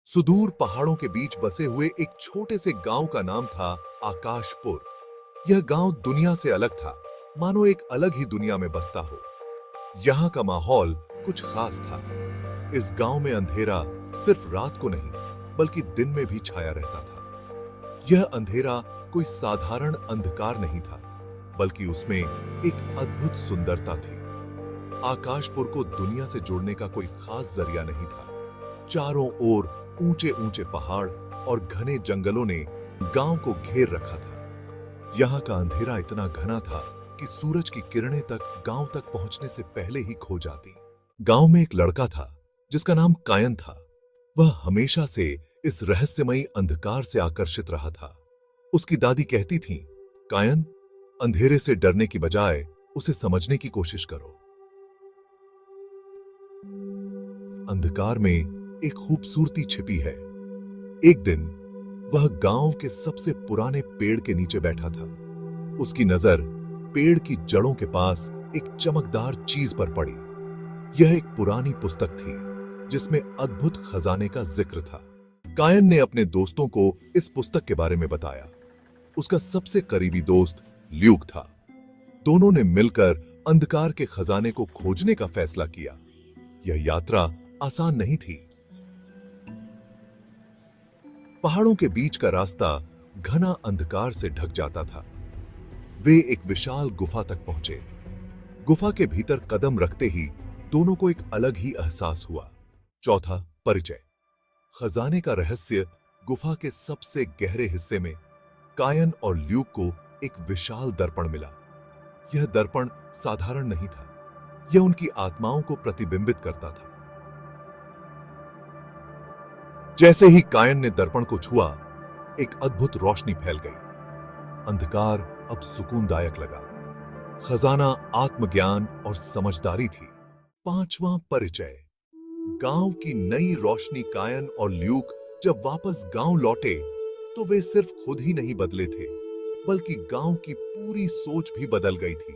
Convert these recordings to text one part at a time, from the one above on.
सुदूर पहाड़ों के बीच बसे हुए एक छोटे से गांव का नाम था आकाशपुर। यह गांव दुनिया से अलग था, मानो एक अलग ही दुनिया में बसता हो। यहाँ का माहौल कुछ खास था। इस गांव में अंधेरा सिर्फ रात को नहीं, बल्कि दिन में भी छाया रहता था। यह अंधेरा कोई साधारण अंधकार नहीं था, बल्कि उसमें एक अद्भुत सुंदरता थी। आकाशपुर को दुनिया से जोड़ने का कोई खास जरिया नहीं था। चारों ओर ऊंचे ऊंचे पहाड़ और घने जंगलों ने गांव को घेर रखा था। यहाँ का अंधेरा इतना घना था कि सूरज की किरणें तक गांव तक पहुंचने से पहले ही खो जाती। गांव में एक लड़का था जिसका नाम कायन था। वह हमेशा से इस रहस्यमयी अंधकार से आकर्षित रहा था। उसकी दादी कहती थी, कायन, अंधेरे से डरने की बजाय उसे समझने की कोशिश करो। अंधकार में एक खूबसूरती छिपी है। एक दिन वह गांव के सबसे पुराने पेड़ के नीचे बैठा था। उसकी नजर पेड़ की जड़ों के पास एक चमकदार चीज पर पड़ी। यह एक पुरानी पुस्तक थी जिसमें अद्भुत खजाने का जिक्र था। कायन ने अपने दोस्तों को इस पुस्तक के बारे में बताया। उसका सबसे करीबी दोस्त ल्यूक था। दोनों ने मिलकर अंधकार के खजाने को खोजने का फैसला किया। यह यात्रा आसान नहीं थी। पहाड़ों के बीच का रास्ता घना अंधकार से ढक जाता था। वे एक विशाल गुफा तक पहुंचे। गुफा के भीतर कदम रखते ही दोनों को एक अलग ही एहसास हुआ। चौथा परिचय। खजाने का रहस्य। गुफा के सबसे गहरे हिस्से में कायन और ल्यूक को एक विशाल दर्पण मिला। यह दर्पण साधारण नहीं था, यह उनकी आत्माओं को प्रतिबिंबित करता था। जैसे ही कायन ने दर्पण को छुआ, एक अद्भुत रोशनी फैल गई। अंधकार अब सुकूनदायक लगा। खजाना आत्मज्ञान और समझदारी थी। पांचवां परिचय। गांव की नई रोशनी। कायन और ल्यूक जब वापस गांव लौटे तो वे सिर्फ खुद ही नहीं बदले थे, बल्कि गांव की पूरी सोच भी बदल गई थी।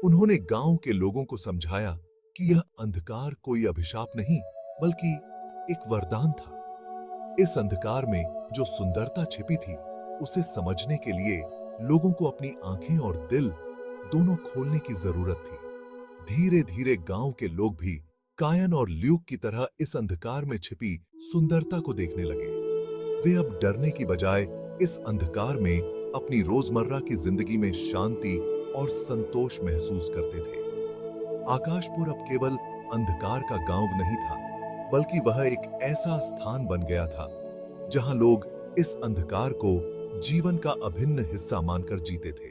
उन्होंने गांव के लोगों को समझाया कि यह अंधकार कोई अभिशाप नहीं, बल्कि एक वरदान था। इस अंधकार में जो सुंदरता छिपी थी, उसे समझने के लिए लोगों को अपनी आंखें और दिल दोनों खोलने की जरूरत थी। धीरे धीरे गांव के लोग भी कायन और ल्यूक की तरह इस अंधकार में छिपी सुंदरता को देखने लगे। वे अब डरने की बजाय इस अंधकार में अपनी रोजमर्रा की जिंदगी में शांति और संतोष महसूस करते थे। आकाशपुर अब केवल अंधकार का गांव नहीं था, बल्कि वह एक ऐसा स्थान बन गया था जहां लोग इस अंधकार को जीवन का अभिन्न हिस्सा मानकर जीते थे।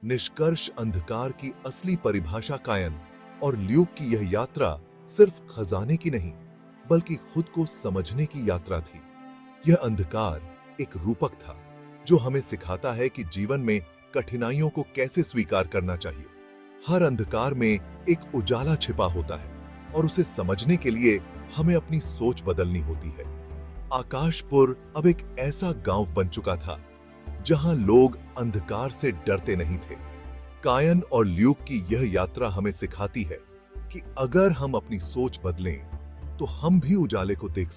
निष्कर्ष, अंधकार की असली परिभाषा कायन और ल्यूक की यह यात्रा सिर्फ खजाने की नहीं, बल्कि खुद को समझने की यात्रा थी। यह अंधकार एक रूपक था जो हमें सिखाता है कि जीवन में कठिनाइयों को कैसे स्वीकार करना चाहिए। हर अंधकार में एक उजाला छिपा होता है और उसे समझने के लिए हमें अपनी सोच बदलनी होती है। आकाशपुर अब एक ऐसा गांव बन चुका था जहां लोग अंधकार से डरते नहीं थे। कायन और ल्यूक की यह यात्रा हमें सिखाती है कि अगर हम अपनी सोच बदलें, तो हम भी उजाले को देख सकते हैं।